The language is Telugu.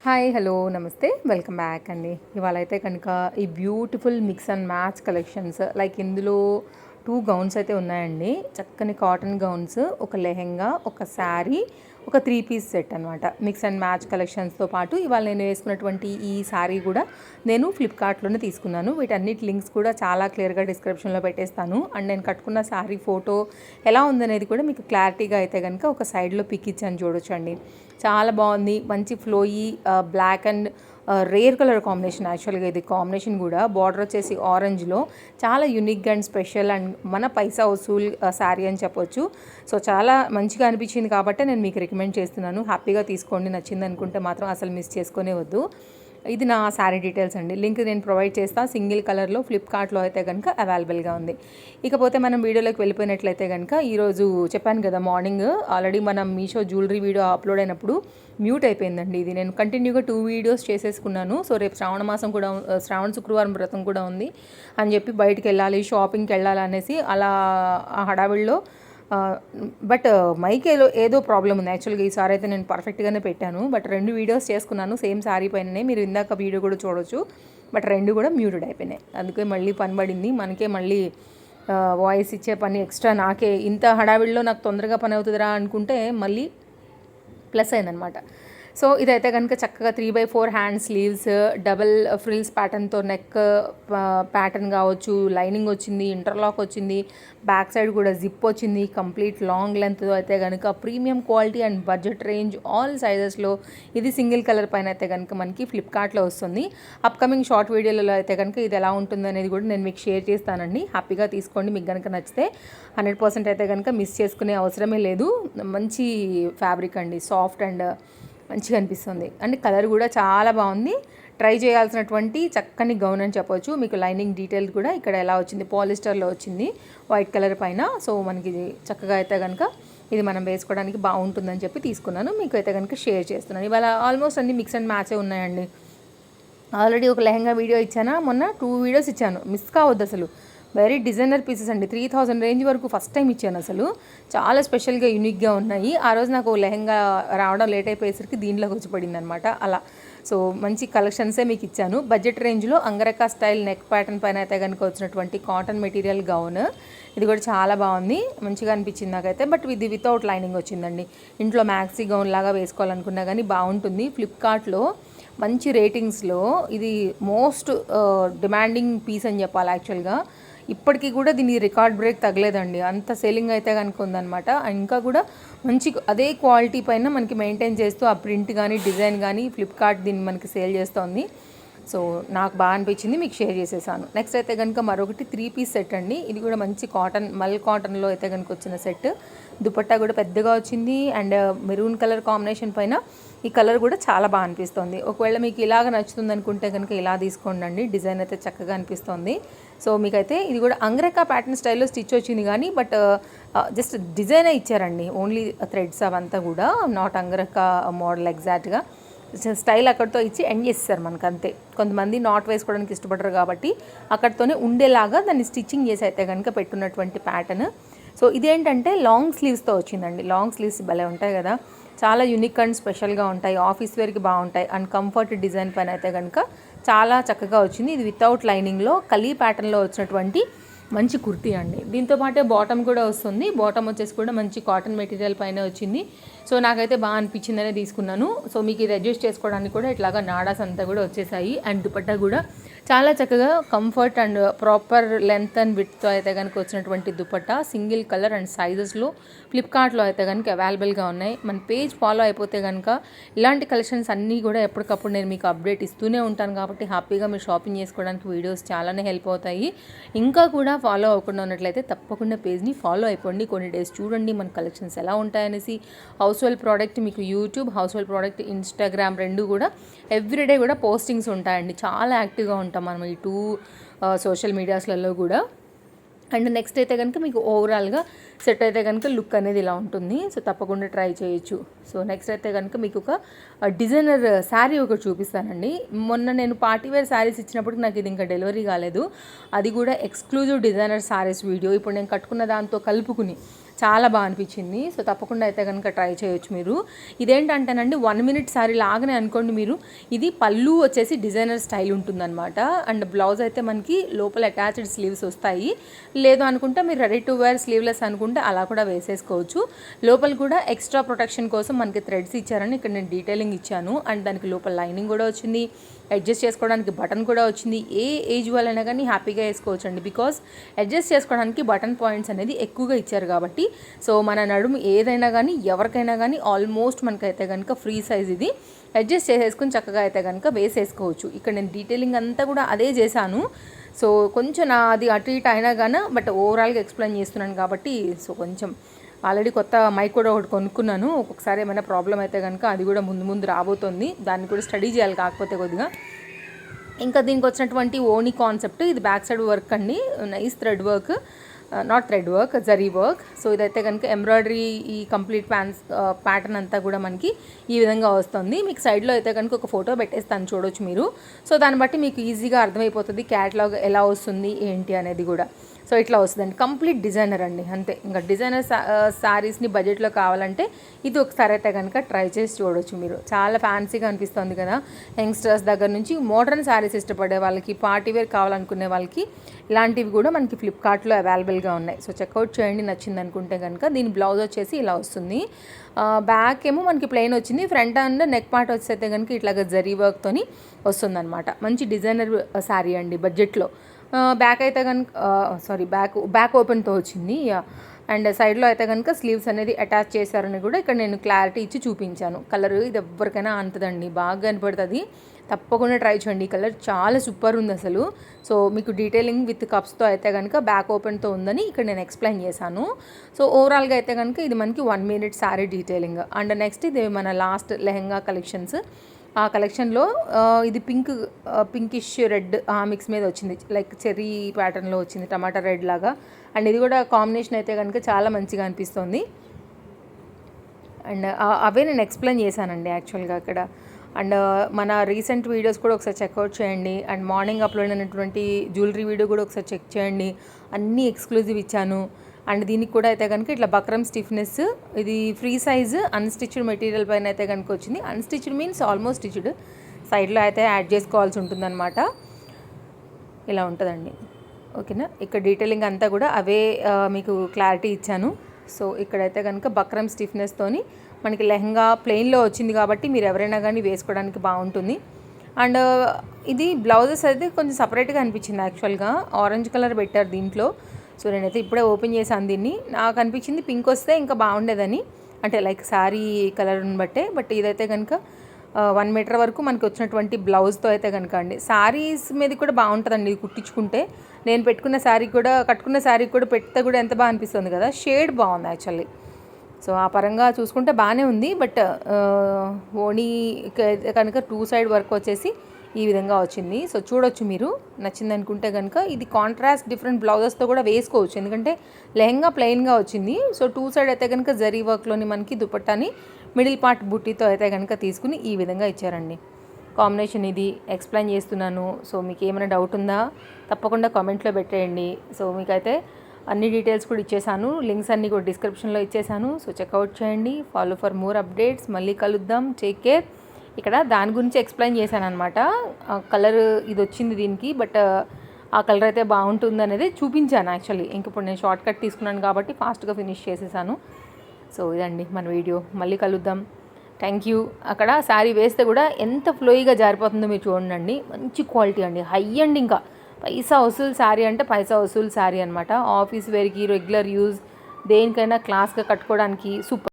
హాయ్ హలో నమస్తే వెల్కమ్ బ్యాక్ అండి. ఇవాళ అయితే కనుక ఈ beautiful mix and match collections like ఇందులో 2 గౌన్స్ అయితే ఉన్నాయండి. చక్కని కాటన్ గౌన్స్, ఒక లెహెంగా, ఒక శారీ, ఒక 3 పీస్ సెట్ అనమాట. మిక్స్ అండ్ మ్యాచ్ కలెక్షన్స్తో పాటు ఇవాళ నేను వేసుకున్నటువంటి ఈ శారీ కూడా నేను ఫ్లిప్కార్ట్లోనే తీసుకున్నాను. వీటన్నిటి లింక్స్ కూడా చాలా క్లియర్గా డిస్క్రిప్షన్లో పెట్టేస్తాను. అండ్ నేను కట్టుకున్న శారీ ఫోటో ఎలా ఉందనేది కూడా మీకు క్లారిటీగా అయితే కనుక ఒక సైడ్లో పిక్ ఇచ్చాను చూడొచ్చండి. చాలా బాగుంది. మంచి flowy black and rare colour combination. యాక్చువల్గా ఇది కాంబినేషన్ కూడా బార్డర్ వచ్చేసి ఆరెంజ్లో చాలా యూనిక్గా అండ్ స్పెషల్ అండ్ మన పైసా వసూల్ శారీ అని చెప్పొచ్చు. సో చాలా మంచిగా అనిపించింది కాబట్టి నేను మీకు రికమెండ్ చేస్తున్నాను. హ్యాపీగా తీసుకోండి. నచ్చింది అనుకుంటే మాత్రం అసలు మిస్ చేసుకునే వద్దు. ఇది నా శారీ డీటెయిల్స్ అండి. లింక్ నేను ప్రొవైడ్ చేస్తాను. సింగిల్ కలర్లో ఫ్లిప్కార్ట్లో అయితే కనుక అవైలబుల్గా ఉంది. ఇకపోతే మనం వీడియోలోకి వెళ్ళిపోయినట్లయితే కనుక ఈరోజు చెప్పాను కదా, మార్నింగ్ ఆల్రెడీ మనం మీషో జ్యువెలరీ వీడియో అప్లోడ్ అయినప్పుడు మ్యూట్ అయిపోయిందండి. ఇది నేను కంటిన్యూగా 2 వీడియోస్ చేసేసుకున్నాను. సో రేపు శ్రావణ మాసం కూడా, శ్రావణ శుక్రవారం వ్రతం కూడా ఉంది అని చెప్పి బయటికి వెళ్ళాలి, షాపింగ్కి వెళ్ళాలి అనేసి అలా ఆ హడావిడిలో బట్ మైక్ ఏదో ప్రాబ్లం ఉంది. యాక్చువల్గా ఈసారి అయితే నేను పర్ఫెక్ట్గానే పెట్టాను. బట్ 2 వీడియోస్ చేసుకున్నాను సేమ్ శారీ పైననే. మీరు ఇందాక వీడియో కూడా చూడొచ్చు. బట్ 2 కూడా మ్యూటెడ్ అయిపోయినాయి. అందుకే మళ్ళీ పని పడింది మనకే. మళ్ళీ వాయిస్ ఇచ్చే పని ఎక్స్ట్రా నాకే. ఇంత హడావిడిలో నాకు తొందరగా పని అవుతుందిరా అనుకుంటే మళ్ళీ ప్లస్ అయిందనమాట. సో ఇదైతే కనుక చక్కగా 3/4 హ్యాండ్ స్లీవ్స్, డబల్ ఫ్రిల్స్ ప్యాటర్న్తో నెక్ ప్యాటర్న్ కావచ్చు, లైనింగ్ వచ్చింది, ఇంటర్లాక్ వచ్చింది, బ్యాక్ సైడ్ కూడా జిప్ వచ్చింది, కంప్లీట్ లాంగ్ లెంత్తో అయితే కనుక premium quality and budget range all సైజెస్లో. ఇది సింగిల్ కలర్ పైన అయితే కనుక మనకి ఫ్లిప్కార్ట్లో వస్తుంది. అప్కమింగ్ షార్ట్ వీడియోలలో అయితే కనుక ఇది ఎలా ఉంటుంది అనేది కూడా నేను మీకు షేర్ చేస్తానండి. హ్యాపీగా తీసుకోండి. మీకు కనుక నచ్చితే 100% అయితే కనుక మిస్ చేసుకునే అవసరమే లేదు. మంచి ఫ్యాబ్రిక్ అండి, సాఫ్ట్ అండ్ మంచిగా అనిపిస్తుంది. అండ్ కలర్ కూడా చాలా బాగుంది. ట్రై చేయాల్సినటువంటి చక్కని గౌన్ అని చెప్పొచ్చు. మీకు లైనింగ్ డీటెయిల్ కూడా ఇక్కడ ఎలా వచ్చింది, పాలిస్టర్లో వచ్చింది వైట్ కలర్ పైన. సో మనకి చక్కగా అయితే కనుక ఇది మనం వేసుకోవడానికి బాగుంటుందని చెప్పి తీసుకున్నాను. మీకు అయితే కనుక షేర్ చేస్తున్నాను. ఇవాళ ఆల్మోస్ట్ అన్ని మిక్స్ అండ్ మ్యాచే ఉన్నాయండి. ఆల్రెడీ ఒక లెహంగా వీడియో ఇచ్చానా, మొన్న 2 వీడియోస్ ఇచ్చాను. మిస్ కావద్దు అసలు. వెరీ డిజైనర్ పీసెస్ అండి. 3000 రేంజ్ వరకు ఫస్ట్ టైం ఇచ్చాను. అసలు చాలా స్పెషల్గా యూనిక్గా ఉన్నాయి. ఆ రోజు నాకు లెహంగా రావడం లేట్ అయిపోయేసరికి దీంట్లోకి వచ్చి పడింది అనమాట. అలా సో మంచి కలెక్షన్సే మీకు ఇచ్చాను. బడ్జెట్ రేంజ్లో అంగరకా స్టైల్ నెక్ ప్యాటర్న్ పైన అయితే కనుక వచ్చినటువంటి కాటన్ మెటీరియల్ గౌన్. ఇది కూడా చాలా బాగుంది, మంచిగా అనిపించింది నాకైతే. బట్ ఇది వితౌట్ లైనింగ్ వచ్చిందండి. ఇంట్లో మ్యాక్సీ గౌన్ లాగా వేసుకోవాలనుకున్నా కానీ బాగుంటుంది. ఫ్లిప్కార్ట్లో మంచి రేటింగ్స్లో ఇది మోస్ట్ డిమాండింగ్ పీస్ అని చెప్పాలి. యాక్చువల్గా ఇప్పటికీ కూడా దీని రికార్డ్ బ్రేక్ తగలేదండి. అంత సేలింగ్ అయితే కనుక ఉందన్నమాట. ఇంకా కూడా మంచి అదే క్వాలిటీ పైన మనకి మెయింటైన్ చేస్తూ ఆ ప్రింట్ కానీ డిజైన్ కానీ ఫ్లిప్కార్ట్ దీన్ని మనకి సేల్ చేస్తోంది. సో నాకు బాగా అనిపించింది, మీకు షేర్ చేసేసాను. నెక్స్ట్ అయితే కనుక మరొకటి 3 పీస్ సెట్ అండి. ఇది కూడా మంచి కాటన్, మల్ కాటన్లో అయితే కనుక వచ్చిన సెట్. దుపట్టా కూడా పెద్దగా వచ్చింది అండ్ మెరూన్ కలర్ కాంబినేషన్ పైన ఈ కలర్ కూడా చాలా బాగా అనిపిస్తుంది. ఒకవేళ మీకు ఇలాగ నచ్చుతుంది అనుకుంటే కనుక ఇలా తీసుకోండి. డిజైన్ అయితే చక్కగా అనిపిస్తుంది. సో మీకైతే ఇది కూడా అంగరకా ప్యాటర్న్ స్టైల్లో స్టిచ్ వచ్చింది కానీ బట్ జస్ట్ డిజైనే ఇచ్చారండి. ఓన్లీ థ్రెడ్స్ అవంతా కూడా నాట్ అంగరకా మోడల్ ఎగ్జాక్ట్గా స్టైల్ అక్కడితో ఇచ్చి ఎండ్ చేస్తారు మనకు అంతే. కొంతమంది నాట్ వేసుకోవడానికి ఇష్టపడరు కాబట్టి అక్కడితోనే ఉండేలాగా దాన్ని స్టిచ్చింగ్ చేసి అయితే కనుక పెట్టున్నటువంటి ప్యాటర్న్. సో ఇదేంటంటే లాంగ్ స్లీవ్స్తో వచ్చిందండి. లాంగ్ స్లీవ్స్ భలే ఉంటాయి కదా, చాలా యూనిక్ అండ్ స్పెషల్గా ఉంటాయి. ఆఫీస్ వేర్కి బాగుంటాయి అండ్ కంఫర్ట్ డిజైన్ పైన అయితే కనుక చాలా చక్కగా వచ్చింది. ఇది వితౌట్ లైనింగ్లో కలీ ప్యాటర్న్లో వచ్చినటువంటి మంచి కుర్తీ అండి. దీంతో పాటే బాటమ్ కూడా వస్తుంది. బాటమ్ వచ్చేసి కూడా మంచి కాటన్ మెటీరియల్ పైన వచ్చింది. సో నాకైతే బాగా అనిపించిందనే తీసుకున్నాను. సో మీకు ఇది అడ్జస్ట్ చేసుకోవడానికి కూడా ఇట్లాగా నాడాస్ అంతా కూడా వచ్చేసాయి. అండ్ దుపట్టా కూడా చాలా చక్కగా comfort and proper length and విడ్త్తో అయితే కనుక వచ్చినటువంటి దుపట్టా. సింగిల్ కలర్ అండ్ సైజెస్లో ఫ్లిప్కార్ట్లో అయితే కనుక అవైలబుల్గా ఉన్నాయి. మన పేజ్ ఫాలో అయిపోతే కనుక ఇలాంటి కలెక్షన్స్ అన్నీ కూడా ఎప్పటికప్పుడు నేను మీకు అప్డేట్ ఇస్తూనే ఉంటాను కాబట్టి హ్యాపీగా మీరు షాపింగ్ చేసుకోవడానికి వీడియోస్ చాలానే హెల్ప్ అవుతాయి. ఇంకా కూడా ఫాలో అవ్వకుండా ఉన్నట్లయితే తప్పకుండా పేజ్ని ఫాలో అయిపోండి. కొన్ని డేస్ చూడండి మన కలెక్షన్స్ ఎలా ఉంటాయనేసి. హౌస్ హోల్డ్ ప్రోడక్ట్ మీకు YouTube, house hold product Instagram 2 కూడా ఎవ్రీడే కూడా పోస్టింగ్స్ ఉంటాయండి. చాలా యాక్టివ్గా ఉంటాం మనం ఈ 2 సోషల్ మీడియాస్లలో కూడా. అండ్ నెక్స్ట్ అయితే కనుక మీకు ఓవరాల్గా సెట్ అయితే కనుక లుక్ అనేది ఇలా ఉంటుంది. సో తప్పకుండా ట్రై చేయొచ్చు. సో నెక్స్ట్ అయితే కనుక మీకు ఒక డిజైనర్ శారీ ఒకటి చూపిస్తానండి. మొన్న నేను పార్టీవేర్ శారీస్ ఇచ్చినప్పుడు నాకు ఇది ఇంకా డెలివరీ కాలేదు. అది కూడా ఎక్స్క్లూజివ్ డిజైనర్ శారీస్ వీడియో ఇప్పుడు నేను కట్టుకున్న దాంతో కలుపుకుని చాలా బాగా అనిపించింది. సో తప్పకుండా అయితే కనుక ట్రై చేయొచ్చు మీరు. ఇదేంటంటేనండి 1 మినిట్ శారీ లాగానే అనుకోండి మీరు. ఇది పళ్ళు వచ్చేసి డిజైనర్ స్టైల్ ఉంటుందన్నమాట. అండ్ బ్లౌజ్ అయితే మనకి లోపల అటాచ్డ్ స్లీవ్స్ వస్తాయి. లేదు అనుకుంటే మీరు రెడీ టు వేర్ స్లీవ్లెస్ అనుకుంటే అలా కూడా వేసేసుకోవచ్చు. లోపల కూడా ఎక్స్ట్రా ప్రొటెక్షన్ కోసం మనకి థ్రెడ్స్ ఇచ్చారని ఇక్కడ నేను డీటెయిలింగ్ ఇచ్చాను. అండ్ దానికి లోపల లైనింగ్ కూడా వచ్చింది, అడ్జస్ట్ చేసుకోవడానికి బటన్ కూడా వచ్చింది. ఏ ఏజ్ వాళ్ళైనా కానీ హ్యాపీగా వేసుకోవచ్చు అండి. బికాస్ అడ్జస్ట్ చేసుకోవడానికి బటన్ పాయింట్స్ అనేది ఎక్కువగా ఇచ్చారు కాబట్టి. సో మన నడుము ఏదైనా కానీ ఎవరికైనా కానీ ఆల్మోస్ట్ మనకైతే కనుక ఫ్రీ సైజ్ ఇది. అడ్జస్ట్ చేసేసుకుని చక్కగా అయితే కనుక వేసేసుకోవచ్చు. ఇక్కడ నేను డీటెయిలింగ్ అంతా కూడా అదే చేశాను. సో కొంచెం అది అటు ఇటు అయినా కానీ బట్ ఓవరాల్గా ఎక్స్ప్లెయిన్ చేస్తున్నాను కాబట్టి. సో కొంచెం ఆల్రెడీ కొత్త మైక్ కూడా ఒకటి కొనుక్కున్నాను. ఒక్కొక్కసారి ఏమైనా ప్రాబ్లం అయితే కనుక అది కూడా ముందు రాబోతుంది. దాన్ని కూడా స్టడీ చేయాలి కాకపోతే కొద్దిగా. ఇంకా దీనికి వచ్చినటువంటి ఓనీ కాన్సెప్ట్, ఇది బ్యాక్ సైడ్ వర్క్ అండి, nice thread work, not thread work, zari work. So ఇదైతే కనుక ఎంబ్రాయిడరీ ఈ కంప్లీట్ ప్యాటర్న్ అంతా కూడా మనకి ఈ విధంగా వస్తుంది. మీకు సైడ్లో అయితే కనుక ఒక ఫోటో పెట్టేస్తాను, చూడొచ్చు మీరు. సో దాన్ని బట్టి మీకు ఈజీగా అర్థమైపోతుంది క్యాటలాగ్ ఎలా వస్తుంది ఏంటి అనేది కూడా. సో ఇట్లా వస్తుందండి, కంప్లీట్ డిజైనర్ అండి, అంతే. ఇంకా డిజైనర్ శారీస్ని బడ్జెట్లో కావాలంటే ఇది ఒకసారి అయితే కనుక ట్రై చేసి చూడొచ్చు మీరు. చాలా ఫ్యాన్సీగా అనిపిస్తుంది కదా. యంగ్స్టర్స్ దగ్గర నుంచి మోడర్న్ శారీస్ ఇష్టపడే వాళ్ళకి, పార్టీ వేర్ కావాలనుకునే వాళ్ళకి ఇలాంటివి కూడా మనకి ఫ్లిప్కార్ట్లో అవైలబుల్గా ఉన్నాయి. సో చెక్అవుట్ చేయండి నచ్చింది అనుకుంటే కనుక. దీని బ్లౌజ్ వచ్చేసి ఇలా వస్తుంది. బ్యాక్ ఏమో మనకి ప్లెయిన్ వచ్చింది, ఫ్రంట్ అండ్ నెక్ పార్ట్ వచ్చేస్తే కనుక ఇట్లాగ జరీ వర్క్తోని వస్తుందన్నమాట. మంచి డిజైనర్ శారీ అండి బడ్జెట్లో. బ్యాక్ అయితే కనుక బ్యాక్ ఓపెన్తో వచ్చింది. అండ్ సైడ్లో అయితే కనుక స్లీవ్స్ అనేది అటాచ్ చేశారని కూడా ఇక్కడ నేను క్లారిటీ ఇచ్చి చూపించాను. కలర్ ఇది ఎవరికైనా అంతదండి, బాగా కనపడుతుంది. తప్పకుండా ట్రై చేయండి. ఈ కలర్ చాలా సూపర్ ఉంది అసలు. సో మీకు డీటెయిలింగ్ విత్ కప్స్తో అయితే కనుక బ్యాక్ ఓపెన్తో ఉందని ఇక్కడ నేను ఎక్స్ప్లెయిన్ చేశాను. సో ఓవరాల్గా అయితే కనుక ఇది మనకి 1 minute sari detailing. And next ఇది మన లాస్ట్ లెహెంగా కలెక్షన్స్. ఆ కలెక్షన్లో ఇది పింకిష్ రెడ్ మిక్స్ మీద వచ్చింది, లైక్ చెర్రీ ప్యాటర్న్లో వచ్చింది, టమాటా రెడ్ లాగా. అండ్ ఇది కూడా కాంబినేషన్ అయితే కనుక చాలా మంచిగా అనిపిస్తుంది. అండ్ అవే నేను ఎక్స్ప్లెయిన్ చేశానండి యాక్చువల్గా అక్కడ. అండ్ మన రీసెంట్ వీడియోస్ కూడా ఒకసారి చెక్అవుట్ చేయండి. అండ్ మార్నింగ్ అప్లోడ్ అయినటువంటి జ్యువెలరీ వీడియో కూడా ఒకసారి చెక్ చేయండి. అన్నీ ఎక్స్క్లూజివ్ ఇచ్చాను. అండ్ దీనికి కూడా అయితే కనుక ఇట్లా బక్రమ్ స్టిఫ్నెస్, ఇది ఫ్రీ సైజ్ అన్స్టిచ్డ్ మెటీరియల్ పైన అయితే కనుక వచ్చింది. అన్స్టిచ్డ్ మీన్స్ ఆల్మోస్ట్ స్టిచ్డ్, సైడ్లో అయితే యాడ్ చేసుకోవాల్సి ఉంటుందన్నమాట. ఇలా ఉంటుందండి, ఓకేనా. ఇక్కడ డీటెయిలింగ్ అంతా కూడా అవే మీకు క్లారిటీ ఇచ్చాను. సో ఇక్కడైతే కనుక బక్రమ్ స్టిఫ్నెస్తోని మనకి లెహంగా ప్లెయిన్లో వచ్చింది కాబట్టి మీరు ఎవరైనా కానీ వేసుకోవడానికి బాగుంటుంది. అండ్ ఇది బ్లౌజెస్ అయితే కొంచెం సపరేట్గా అనిపించింది యాక్చువల్గా. ఆరెంజ్ కలర్ పెట్టారు దీంట్లో. సో నేనైతే ఇప్పుడే ఓపెన్ చేశాను దీన్ని. నాకు అనిపించింది పింక్ వస్తే ఇంకా బాగుండేదని, అంటే లైక్ శారీ కలర్ని బట్టే. బట్ ఇదైతే కనుక 1 మీటర్ వరకు మనకి వచ్చినటువంటి బ్లౌజ్తో అయితే కనుక అండి, శారీస్ మీద కూడా బాగుంటుందండి ఇది కుట్టించుకుంటే. నేను కట్టుకున్న శారీ కూడా పెడితే కూడా ఎంత బాగా అనిపిస్తుంది కదా. షేడ్ బాగుంది యాక్చువల్లీ. సో ఆ పరంగా చూసుకుంటే బాగానే ఉంది. బట్ ఓణీ కనుక 2 సైడ్ వర్క్ వచ్చేసి ఈ విధంగా వచ్చింది. సో చూడొచ్చు మీరు, నచ్చింది అనుకుంటే కనుక. ఇది కాంట్రాస్ట్ డిఫరెంట్ బ్లౌజెస్తో కూడా వేసుకోవచ్చు, ఎందుకంటే లెహంగా ప్లెయిన్గా వచ్చింది. సో 2 సైడ్ అయితే కనుక జరీ వర్క్లోని మనకి దుపట్టాని మిడిల్ పార్ట్ బుట్టీతో అయితే కనుక తీసుకుని ఈ విధంగా ఇచ్చారండి. కాంబినేషన్ ఇది ఎక్స్ప్లెయిన్ చేస్తున్నాను. సో మీకు ఏమైనా డౌట్ ఉందా తప్పకుండా కామెంట్లో పెట్టేయండి. సో మీకైతే అన్ని డీటెయిల్స్ కూడా ఇచ్చేసాను, లింక్స్ అన్నీ కూడా డిస్క్రిప్షన్లో ఇచ్చేసాను. సో చెక్అవుట్ చేయండి, ఫాలో ఫర్ మోర్ అప్డేట్స్. మళ్ళీ కలుద్దాం, టేక్ కేర్. ఇక్కడ దాని గురించి ఎక్స్ప్లెయిన్ చేశాను అనమాట. కలర్ ఇది వచ్చింది దీనికి, బట్ ఆ కలర్ అయితే బాగుంటుంది అనేది చూపించాను యాక్చువల్లీ. ఇంక ఇప్పుడు నేను షార్ట్ కట్ తీసుకున్నాను కాబట్టి ఫాస్ట్గా ఫినిష్ చేసేసాను. సో ఇదండి మన వీడియో, మళ్ళీ కలుద్దాం. Thank you. అక్కడ శారీ వేస్తే కూడా ఎంత ఫ్లోయిగా జారిపోతుందో మీరు చూడండి. మంచి క్వాలిటీ అండి, హై అండ్ ఇంకా పైసా వసూలు శారీ అంటే పైసా వసూలు శారీ అనమాట. ఆఫీస్ వేర్కి, రెగ్యులర్ యూజ్, దేనికైనా క్లాస్గా కట్టుకోవడానికి సూపర్.